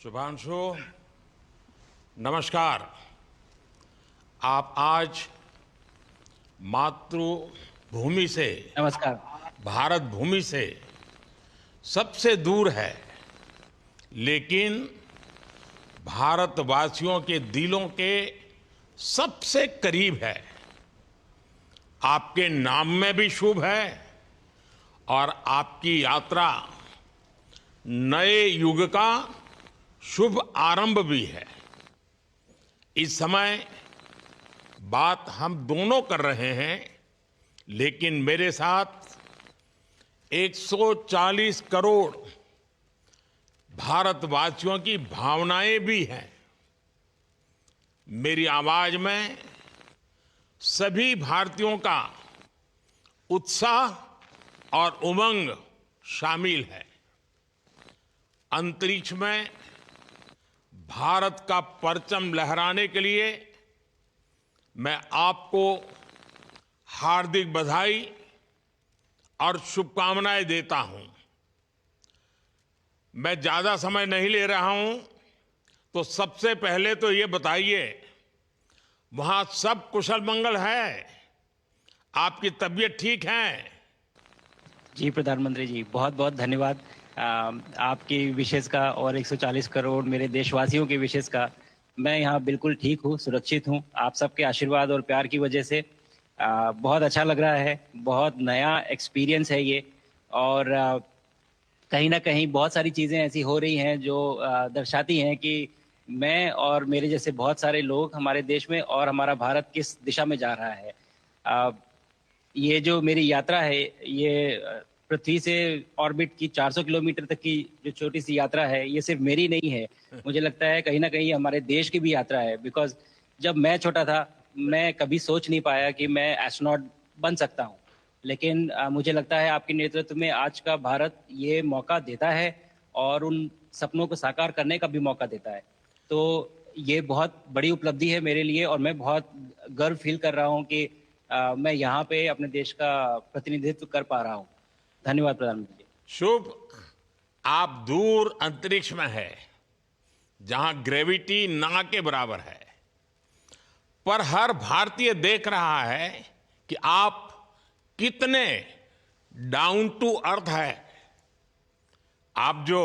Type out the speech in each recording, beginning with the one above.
शुभांशु, नमस्कार। आप आज मातृभूमि से, नमस्कार। भारत भूमि से सबसे दूर है, लेकिन भारतवासियों के दिलों के सबसे करीब है। आपके नाम में भी शुभ है और आपकी यात्रा नए युग का शुभ आरंभ भी है। इस समय बात हम दोनों कर रहे हैं, लेकिन मेरे साथ 140 करोड़ भारतवासियों की भावनाएं भी हैं। मेरी आवाज में सभी भारतीयों का उत्साह और उमंग शामिल है। अंतरिक्ष में भारत का परचम लहराने के लिए मैं आपको हार्दिक बधाई और शुभकामनाएं देता हूं। मैं ज्यादा समय नहीं ले रहा हूं, तो सबसे पहले तो ये बताइए, वहां सब कुशल मंगल है? आपकी तबीयत ठीक है? जी प्रधानमंत्री जी, बहुत बहुत धन्यवाद आपकी विशेष का और 140 करोड़ मेरे देशवासियों की विशेष का। मैं यहाँ बिल्कुल ठीक हूँ, सुरक्षित हूँ। आप सबके आशीर्वाद और प्यार की वजह से बहुत अच्छा लग रहा है। बहुत नया एक्सपीरियंस है ये। और कहीं ना कहीं बहुत सारी चीज़ें ऐसी हो रही हैं जो दर्शाती हैं कि मैं और मेरे जैसे बहुत सारे लोग हमारे देश में और हमारा भारत किस दिशा में जा रहा है। ये जो मेरी यात्रा है, ये पृथ्वी से ऑर्बिट की 400 किलोमीटर तक की जो छोटी सी यात्रा है, ये सिर्फ मेरी नहीं है। मुझे लगता है कहीं ना कहीं हमारे देश की भी यात्रा है। बिकॉज जब मैं छोटा था, मैं कभी सोच नहीं पाया कि मैं एस्ट्रोनॉट बन सकता हूँ। लेकिन मुझे लगता है आपके नेतृत्व में आज का भारत ये मौका देता है और उन सपनों को साकार करने का भी मौका देता है। तो ये बहुत बड़ी उपलब्धि है मेरे लिए और मैं बहुत गर्व फील कर रहा हूँ कि मैं यहाँ पे अपने देश का प्रतिनिधित्व कर पा रहा हूँ। धन्यवाद प्रधानमंत्री जी। शुभ। आप दूर अंतरिक्ष में है, जहां ग्रेविटी ना के बराबर है, पर हर भारतीय देख रहा है कि आप कितने डाउन टू अर्थ है। आप जो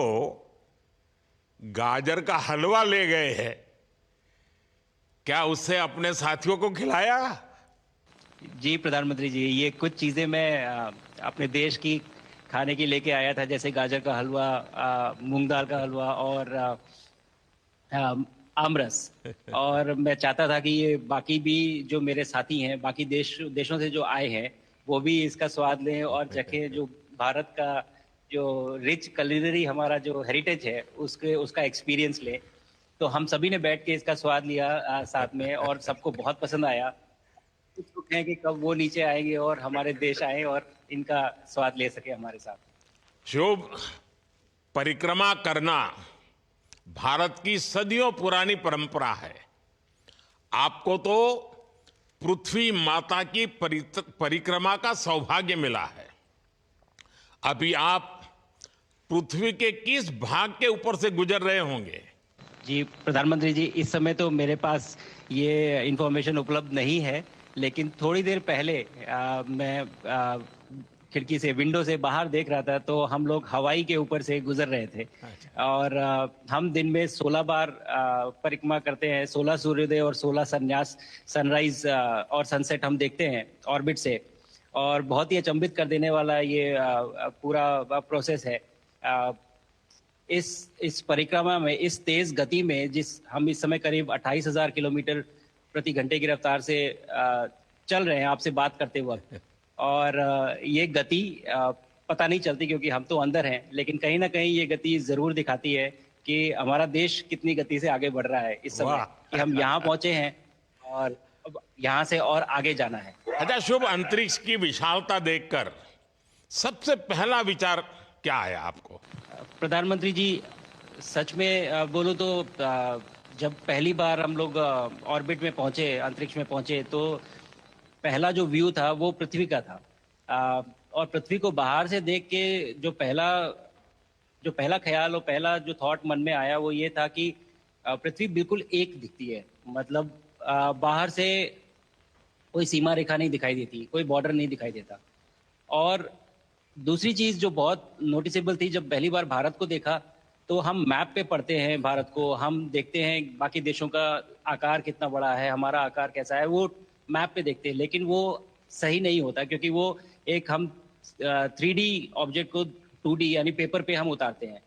गाजर का हलवा ले गए हैं, क्या उससे अपने साथियों को खिलाया? जी प्रधानमंत्री जी, ये कुछ चीज़ें मैं अपने देश की खाने की लेके आया था, जैसे गाजर का हलवा, मूंग दाल का हलवा और आमरस। और मैं चाहता था कि ये बाकी भी जो मेरे साथी हैं, बाकी देशों से जो आए हैं, वो भी इसका स्वाद लें और चखें। जो भारत का जो रिच culinary हमारा जो हेरिटेज है, उसके उसका एक्सपीरियंस लें। तो हम सभी ने बैठ के इसका स्वाद लिया साथ में, और सबको बहुत पसंद आया। कुछ लोग हैं कि कब वो नीचे आएंगे और हमारे देश आए और इनका स्वाद ले सके हमारे साथ। शुभ। परिक्रमा करना भारत की सदियों पुरानी परंपरा है। आपको तो पृथ्वी माता की परिक्रमा का सौभाग्य मिला है। अभी आप पृथ्वी के किस भाग के ऊपर से गुजर रहे होंगे? जी प्रधानमंत्री जी, इस समय तो मेरे पास ये इंफॉर्मेशन उपलब्ध नहीं है, लेकिन थोड़ी देर पहले मैं खिड़की से, विंडो से बाहर देख रहा था, तो हम लोग हवाई के ऊपर से गुजर रहे थे। अच्छा। और हम दिन में 16 बार परिक्रमा करते हैं। 16 सूर्योदय और 16 संन्यास, सनराइज और सनसेट हम देखते हैं ऑर्बिट से। और बहुत ही अचंभित कर देने वाला ये पूरा प्रोसेस है। इस परिक्रमा में, इस तेज गति में, जिस हम इस समय करीब 28,000 किलोमीटर प्रति घंटे की रफ्तार से चल रहे हैं आपसे बात करते वक्त, और ये गति पता नहीं चलती क्योंकि हम तो अंदर हैं, लेकिन कहीं ना कहीं ये गति जरूर दिखाती है कि हमारा देश कितनी गति से आगे बढ़ रहा है इस समय, वाह। कि हम यहाँ पहुंचे हैं और अब यहाँ से और आगे जाना है। अच्छा शुभ, अंतरिक्ष की विशालता देखकर सबसे पहला विचार क्या आया आपको? प्रधानमंत्री जी, सच में बोलो तो जब पहली बार हम लोग ऑर्बिट में पहुंचे, अंतरिक्ष में पहुंचे, तो पहला जो व्यू था वो पृथ्वी का था। और पृथ्वी को बाहर से देख के जो पहला जो पहला ख्याल और पहला जो थॉट मन में आया वो ये था कि पृथ्वी बिल्कुल एक दिखती है। मतलब बाहर से कोई सीमा रेखा नहीं दिखाई देती, कोई बॉर्डर नहीं दिखाई देता। और दूसरी चीज जो बहुत नोटिसेबल थी, जब पहली बार भारत को देखा तो हम मैप पे पढ़ते हैं भारत को, हम देखते हैं बाकी देशों का आकार कितना बड़ा है, हमारा आकार कैसा है, वो मैप पे देखते हैं। लेकिन वो सही नहीं होता, क्योंकि वो एक हम 3D ऑब्जेक्ट को 2D यानी पेपर पे हम उतारते हैं।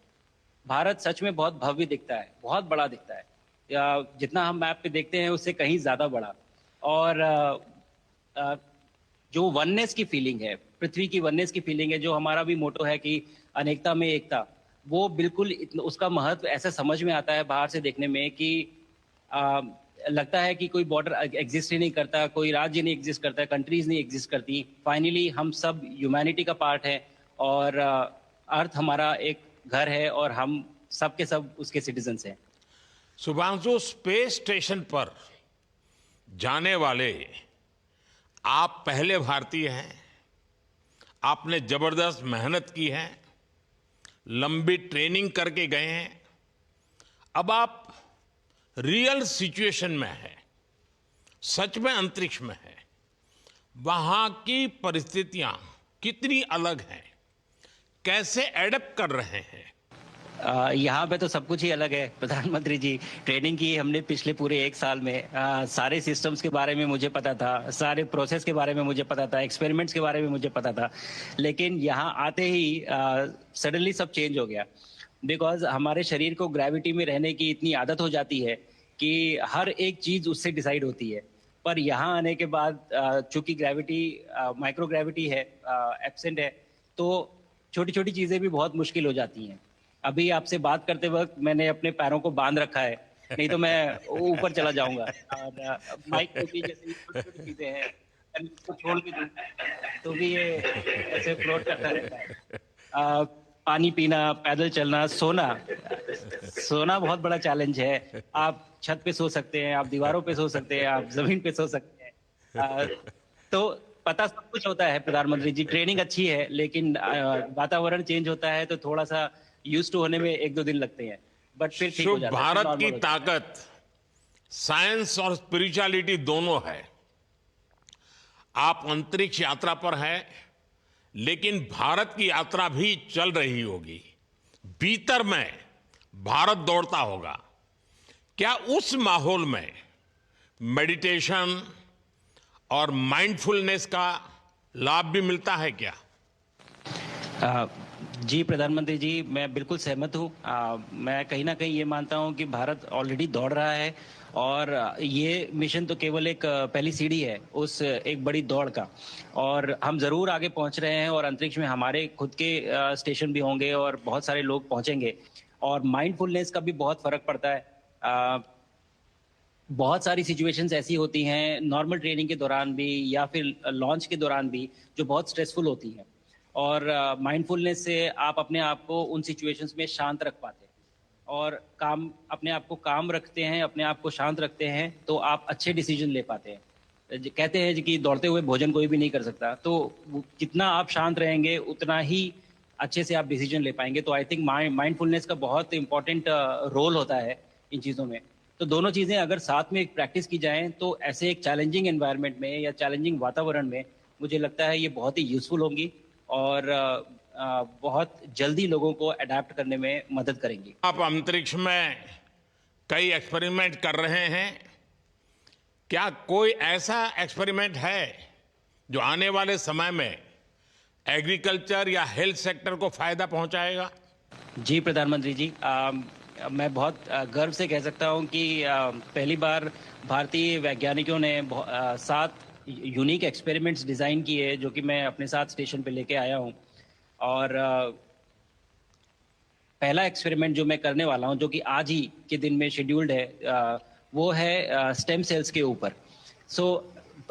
भारत सच में बहुत भव्य दिखता है, बहुत बड़ा दिखता है, या जितना हम मैप पे देखते हैं उससे कहीं ज्यादा बड़ा। और अ, जो वननेस की फीलिंग है, पृथ्वी की वननेस की फीलिंग है, जो हमारा भी मोटो है कि अनेकता में एकता, वो बिल्कुल उसका महत्व ऐसा समझ में आता है बाहर से देखने में कि आ, लगता है कि कोई बॉर्डर एग्जिस्ट ही नहीं करता, कोई राज्य नहीं एग्जिस्ट करता, कंट्रीज नहीं एग्जिस्ट करती। फाइनली हम सब ह्यूमैनिटी का पार्ट है, और अर्थ हमारा एक घर है, और हम सब के सब उसके सिटीजन्स हैं। शुभांशु, स्पेस स्टेशन पर जाने वाले आप पहले भारतीय हैं। आपने जबरदस्त मेहनत की है, लंबी ट्रेनिंग करके गए हैं। अब आप रियल सिचुएशन में हैं, सच में अंतरिक्ष में हैं। वहां की परिस्थितियां कितनी अलग हैं, कैसे एडप्ट कर रहे हैं? यहाँ पे तो सब कुछ ही अलग है प्रधानमंत्री जी। ट्रेनिंग की हमने पिछले पूरे 1 साल में। सारे सिस्टम्स के बारे में मुझे पता था, सारे प्रोसेस के बारे में मुझे पता था, एक्सपेरिमेंट्स के बारे में मुझे पता था। लेकिन यहाँ आते ही सडनली सब चेंज हो गया, बिकॉज हमारे शरीर को ग्रेविटी में रहने की इतनी आदत हो जाती है कि हर एक चीज उससे डिसाइड होती है। पर यहाँ आने के बाद चूंकि ग्रेविटी माइक्रो ग्रेविटी है, एब्सेंट है, तो छोटी छोटी चीजें भी बहुत मुश्किल हो जाती हैं। अभी आपसे बात करते वक्त मैंने अपने पैरों को बांध रखा है, नहीं तो मैं ऊपर चला जाऊंगा। और माइक पे भी जैसे छोटी चीजें हैं, मैं इसको छोड़ के दूं तो भी ये ऐसे फ्लोट करता रहता है। पानी पीना, पैदल चलना, सोना। सोना बहुत बड़ा चैलेंज है। आप छत पे सो सकते हैं, आप दीवारों पे सो सकते हैं, आप जमीन पे सो सकते हैं। तो पता सब कुछ होता है प्रधानमंत्री जी, ट्रेनिंग अच्छी है, लेकिन वातावरण चेंज होता है तो थोड़ा सा यूज टू होने में 1-2 दिन लगते हैं, बट फिर ठीक हो शुभ जाता है, फिर भारत नॉर्मल की हो जाता है। ताकत साइंस और स्पिरिचुअलिटी दोनों है। आप अंतरिक्ष यात्रा पर हैं, लेकिन भारत की यात्रा भी चल रही होगी। भीतर में भारत दौड़ता होगा। क्या उस माहौल में मेडिटेशन और माइंडफुलनेस का लाभ भी मिलता है क्या? अ, जी प्रधानमंत्री जी, मैं बिल्कुल सहमत हूँ। मैं कहीं ना कहीं ये मानता हूँ कि भारत ऑलरेडी दौड़ रहा है, और ये मिशन तो केवल एक पहली सीढ़ी है उस एक बड़ी दौड़ का। और हम जरूर आगे पहुंच रहे हैं, और अंतरिक्ष में हमारे खुद के स्टेशन भी होंगे और बहुत सारे लोग पहुंचेंगे। और माइंडफुलनेस का भी बहुत फर्क पड़ता है। बहुत सारी सिचुएशंस ऐसी होती हैं नॉर्मल ट्रेनिंग के दौरान भी, या फिर लॉन्च के दौरान भी, जो बहुत स्ट्रेसफुल होती हैं। और माइंडफुलनेस से आप अपने आप को उन सिचुएशंस में शांत रख पाते हैं, और काम अपने आप को काम रखते हैं, अपने आप को शांत रखते हैं, तो आप अच्छे डिसीजन ले पाते हैं। कहते हैं जी कि दौड़ते हुए भोजन कोई भी नहीं कर सकता, तो जितना आप शांत रहेंगे उतना ही अच्छे से आप डिसीजन ले पाएंगे। तो आई थिंक माइंडफुलनेस का बहुत इंपॉर्टेंट रोल होता है इन चीज़ों में। तो दोनों चीज़ें अगर साथ में प्रैक्टिस की जाएं तो ऐसे एक चैलेंजिंग एनवायरनमेंट में या चैलेंजिंग वातावरण में मुझे लगता है ये बहुत ही यूजफुल होंगी, और बहुत जल्दी लोगों को अडेप्ट करने में मदद करेंगी। आप अंतरिक्ष में कई एक्सपेरिमेंट कर रहे हैं। क्या कोई ऐसा एक्सपेरिमेंट है जो आने वाले समय में एग्रीकल्चर या हेल्थ सेक्टर को फायदा पहुंचाएगा? जी प्रधानमंत्री जी, मैं बहुत गर्व से कह सकता हूं कि पहली बार भारतीय वैज्ञानिकों ने 7 यूनिक एक्सपेरिमेंट्स डिज़ाइन किए, जो कि मैं अपने साथ स्टेशन पे लेके आया हूं। और पहला एक्सपेरिमेंट जो मैं करने वाला हूं, जो कि आज ही के दिन में शेड्यूल्ड है, वो है स्टेम सेल्स के ऊपर। सो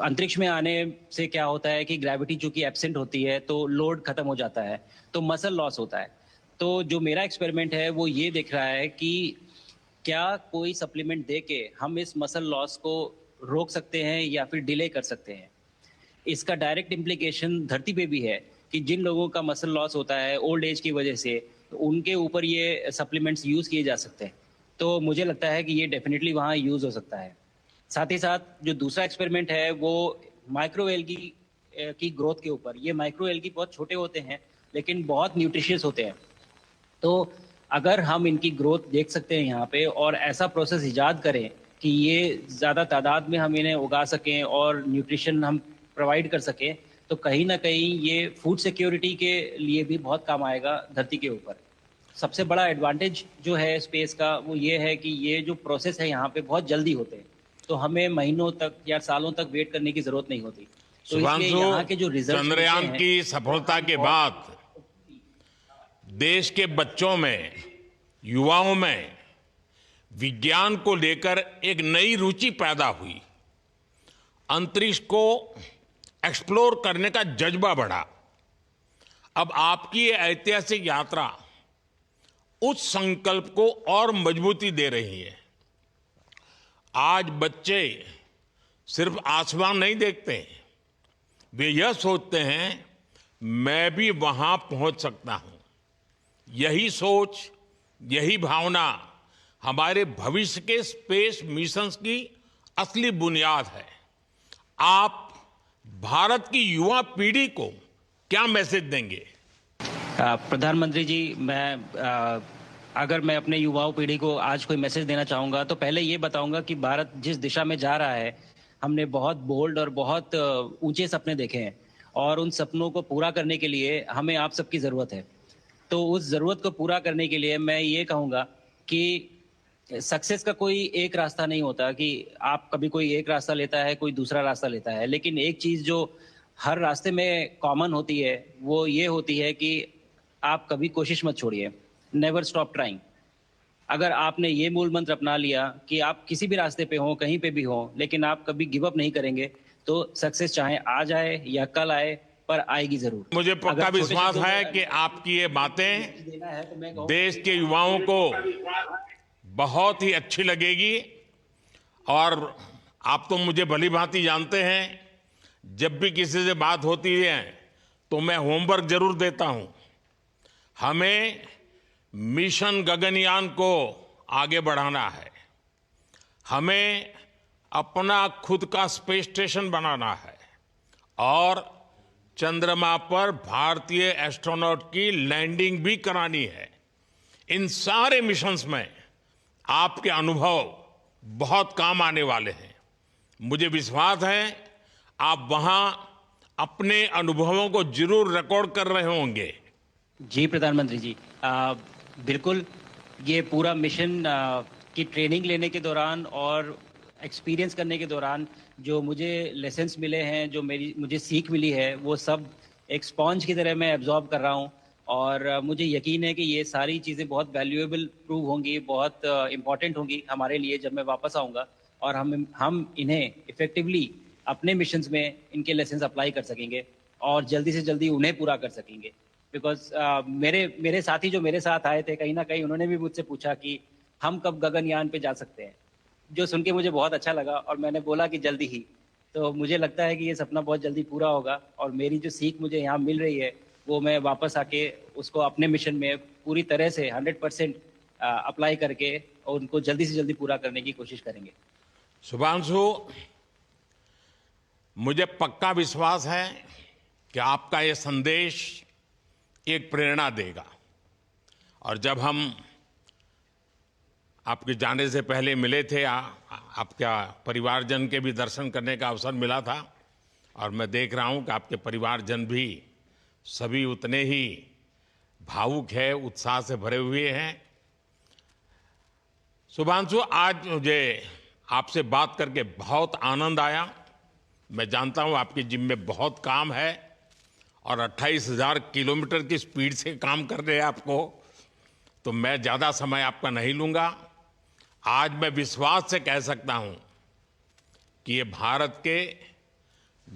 अंतरिक्ष में आने से क्या होता है कि ग्रेविटी चूंकि एब्सेंट होती है तो लोड खत्म हो जाता है, तो मसल लॉस होता है। तो जो मेरा एक्सपेरिमेंट है वो ये देख रहा है कि क्या कोई सप्लीमेंट दे के हम इस मसल लॉस को रोक सकते हैं या फिर डिले कर सकते हैं। इसका डायरेक्ट इम्प्लीकेशन धरती पे भी है कि जिन लोगों का मसल लॉस होता है ओल्ड एज की वजह से, तो उनके ऊपर ये सप्लीमेंट्स यूज़ किए जा सकते हैं। तो मुझे लगता है कि ये डेफिनेटली वहाँ यूज़ हो सकता है। साथ ही साथ जो दूसरा एक्सपेरिमेंट है वो माइक्रो एल्गी की ग्रोथ के ऊपर। ये माइक्रो एल्गी बहुत छोटे होते हैं लेकिन बहुत न्यूट्रिशियस होते हैं। तो अगर हम इनकी ग्रोथ देख सकते हैं यहाँ पे और ऐसा प्रोसेस इजाद करें कि ये ज़्यादा तादाद में हम इन्हें उगा सकें और न्यूट्रिशन हम प्रोवाइड कर सकें, तो कहीं ना कहीं ये फूड सिक्योरिटी के लिए भी बहुत काम आएगा धरती के ऊपर। सबसे बड़ा एडवांटेज जो है स्पेस का वो ये है कि ये जो प्रोसेस है यहाँ पे बहुत जल्दी होते हैं, तो हमें महीनों तक या सालों तक वेट करने की जरूरत नहीं होती। तो इसलिए शुभांशु, यहाँ के जो रिजल्ट चंद्रयान की सफलता के बाद देश के बच्चों में, युवाओं में विज्ञान को लेकर एक नई रुचि पैदा हुई। अंतरिक्ष को एक्सप्लोर करने का जज्बा बढ़ा। अब आपकी ये ऐतिहासिक यात्रा उस संकल्प को और मजबूती दे रही है। आज बच्चे सिर्फ आसमान नहीं देखते, वे यह सोचते हैं मैं भी वहां पहुंच सकता हूं। यही सोच, यही भावना हमारे भविष्य के स्पेस मिशंस की असली बुनियाद है। आप भारत की युवा पीढ़ी को क्या मैसेज देंगे? प्रधानमंत्री जी, अगर मैं अपने युवाओं पीढ़ी को आज कोई मैसेज देना चाहूँगा तो पहले ये बताऊँगा कि भारत जिस दिशा में जा रहा है, हमने बहुत बोल्ड और बहुत ऊंचे सपने देखे हैं और उन सपनों को पूरा करने के लिए हमें आप सबकी ज़रूरत है। तो उस ज़रूरत को पूरा करने के लिए मैं ये कहूँगा कि सक्सेस का कोई एक रास्ता नहीं होता कि आप कभी कोई एक रास्ता लेता है, कोई दूसरा रास्ता लेता है, लेकिन एक चीज़ जो हर रास्ते में कॉमन होती है वो ये होती है कि आप कभी कोशिश मत छोड़िए, नेवर स्टॉप ट्राइंग। अगर आपने ये मूल मंत्र अपना लिया कि आप किसी भी रास्ते पे हो, कहीं पे भी हो, लेकिन आप कभी गिव अप नहीं करेंगे, तो सक्सेस चाहे आज आए या कल आए, पर आएगी जरूर। मुझे पक्का विश्वास है कि आपकी ये बातें देश के युवाओं को बहुत ही अच्छी लगेगी। और आप तो मुझे भली भांति जानते हैं, जब भी किसी से बात होती है तो मैं होमवर्क जरूर देता हूं। हमें मिशन गगनयान को आगे बढ़ाना है, हमें अपना खुद का स्पेस स्टेशन बनाना है और चंद्रमा पर भारतीय एस्ट्रोनॉट की लैंडिंग भी करानी है। इन सारे मिशंस में आपके अनुभव बहुत काम आने वाले हैं। मुझे विश्वास है आप वहां अपने अनुभवों को जरूर रिकॉर्ड कर रहे होंगे। जी प्रधानमंत्री जी, बिल्कुल। ये पूरा मिशन की ट्रेनिंग लेने के दौरान और एक्सपीरियंस करने के दौरान जो मुझे लेसन्स मिले हैं, जो मुझे सीख मिली है, वो सब एक स्पॉन्ज की तरह मैं एब्जॉर्ब कर रहा हूँ। और मुझे यकीन है कि ये सारी चीज़ें बहुत वैल्यूएबल प्रूव होंगी, बहुत इम्पॉर्टेंट होंगी हमारे लिए जब मैं वापस आऊँगा और हम इन्हें इफ़ेक्टिवली अपने मिशंस में इनके लेसन्स अप्लाई कर सकेंगे और जल्दी से जल्दी उन्हें पूरा कर सकेंगे। बिकॉज मेरे साथी जो मेरे साथ आए थे, कहीं ना कहीं उन्होंने भी मुझसे पूछा कि हम कब गगनयान पे जा सकते हैं, जो सुन के मुझे बहुत अच्छा लगा और मैंने बोला कि जल्दी ही। तो मुझे लगता है कि ये सपना बहुत जल्दी पूरा होगा और मेरी जो सीख मुझे यहाँ मिल रही है वो मैं वापस आके उसको अपने मिशन में पूरी तरह से 100% अप्लाई करके और उनको जल्दी से जल्दी पूरा करने की कोशिश करेंगे। शुभांशु, मुझे पक्का विश्वास है कि आपका ये संदेश एक प्रेरणा देगा। और जब हम आपके जाने से पहले मिले थे, आपका परिवारजन के भी दर्शन करने का अवसर मिला था और मैं देख रहा हूं कि आपके परिवारजन भी सभी उतने ही भावुक है, उत्साह से भरे हुए हैं। शुभांशु, आज मुझे आपसे बात करके बहुत आनंद आया। मैं जानता हूं आपकी जिम में बहुत काम है और 28,000 किलोमीटर की स्पीड से काम कर रहे हैं आपको, तो मैं ज़्यादा समय आपका नहीं लूँगा। आज मैं विश्वास से कह सकता हूं कि ये भारत के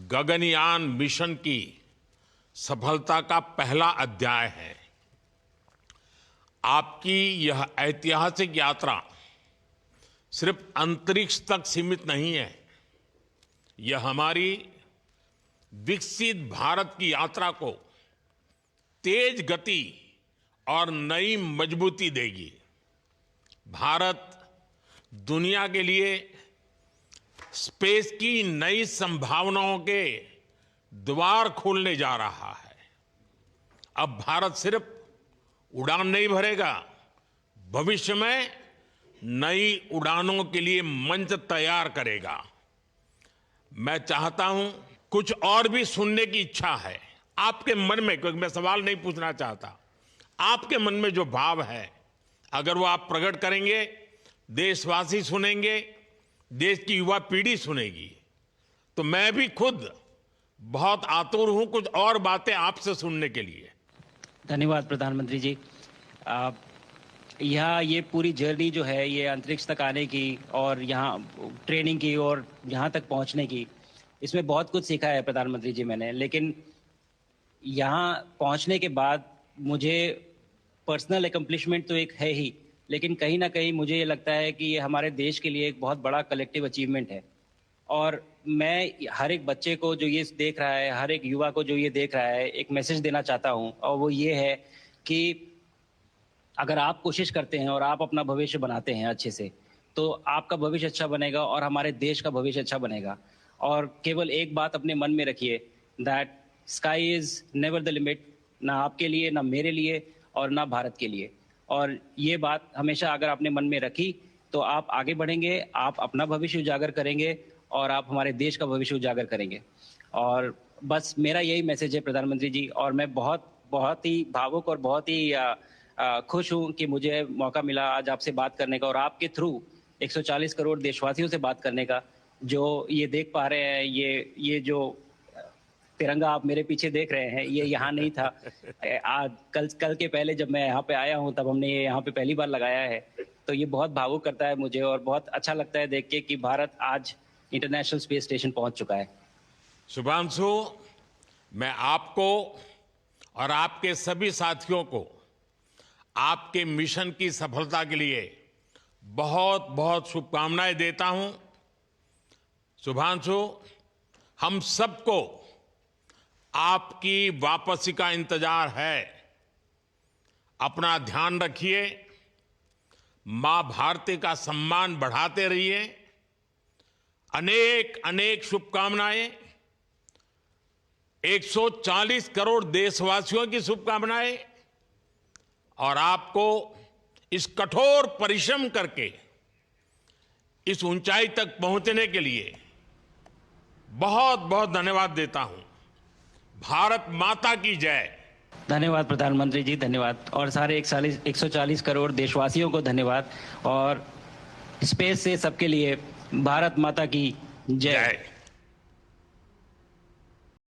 गगनयान मिशन की सफलता का पहला अध्याय है। आपकी यह ऐतिहासिक यात्रा सिर्फ अंतरिक्ष तक सीमित नहीं है, यह हमारी विकसित भारत की यात्रा को तेज गति और नई मजबूती देगी। भारत दुनिया के लिए स्पेस की नई संभावनाओं के द्वार खोलने जा रहा है। अब भारत सिर्फ उड़ान नहीं भरेगा, भविष्य में नई उड़ानों के लिए मंच तैयार करेगा। मैं चाहता हूं, कुछ और भी सुनने की इच्छा है आपके मन में, क्योंकि मैं सवाल नहीं पूछना चाहता, आपके मन में जो भाव है अगर वो आप प्रकट करेंगे, देशवासी सुनेंगे, देश की युवा पीढ़ी सुनेगी, तो मैं भी खुद बहुत आतुर हूं कुछ और बातें आपसे सुनने के लिए। धन्यवाद प्रधानमंत्री जी। यहाँ ये पूरी जर्नी जो है, ये अंतरिक्ष तक आने की और यहाँ ट्रेनिंग की और यहाँ तक पहुँचने की, इसमें बहुत कुछ सीखा है प्रधानमंत्री जी मैंने। लेकिन यहाँ पहुँचने के बाद मुझे पर्सनल एकम्प्लिशमेंट तो एक है ही, लेकिन कहीं ना कहीं मुझे ये लगता है कि ये हमारे देश के लिए एक बहुत बड़ा कलेक्टिव अचीवमेंट है। और मैं हर एक बच्चे को जो ये देख रहा है, हर एक युवा को जो ये देख रहा है, एक मैसेज देना चाहता हूँ, और वो ये है कि अगर आप कोशिश करते हैं और आप अपना भविष्य बनाते हैं अच्छे से, तो आपका भविष्य अच्छा बनेगा और हमारे देश का भविष्य अच्छा बनेगा। और केवल एक बात अपने मन में रखिए, that sky is never the limit, ना आपके लिए, ना मेरे लिए और ना भारत के लिए। और ये बात हमेशा अगर आपने मन में रखी तो आप आगे बढ़ेंगे, आप अपना भविष्य उजागर करेंगे और आप हमारे देश का भविष्य उजागर करेंगे। और बस मेरा यही मैसेज है प्रधानमंत्री जी। और मैं बहुत ही भावुक और बहुत ही खुश हूं कि मुझे मौका मिला आज आपसे बात करने का और आपके थ्रू 140 करोड़ देशवासियों से बात करने का। जो ये देख पा रहे हैं, ये जो तिरंगा आप मेरे पीछे देख रहे हैं, ये यहाँ नहीं था। आज कल के पहले जब मैं यहाँ पे आया हूँ, तब हमने ये यहाँ पे पहली बार लगाया है। तो ये बहुत भावुक करता है मुझे और बहुत अच्छा लगता है देख के कि भारत आज इंटरनेशनल स्पेस स्टेशन पहुंच चुका है। शुभांशु, मैं आपको और आपके सभी साथियों को आपके मिशन की सफलता के लिए बहुत बहुत शुभकामनाएं देता हूं। शुभांशु, हम सबको आपकी वापसी का इंतजार है। अपना ध्यान रखिए, मां भारती का सम्मान बढ़ाते रहिए। अनेक अनेक शुभकामनाएं, 140 करोड़ देशवासियों की शुभकामनाएं, और आपको इस कठोर परिश्रम करके इस ऊंचाई तक पहुंचने के लिए बहुत बहुत धन्यवाद देता हूं। भारत माता की जय। धन्यवाद प्रधानमंत्री जी, धन्यवाद। और सारे 140 करोड़ देशवासियों को धन्यवाद। और स्पेस से सबके लिए भारत माता की जय।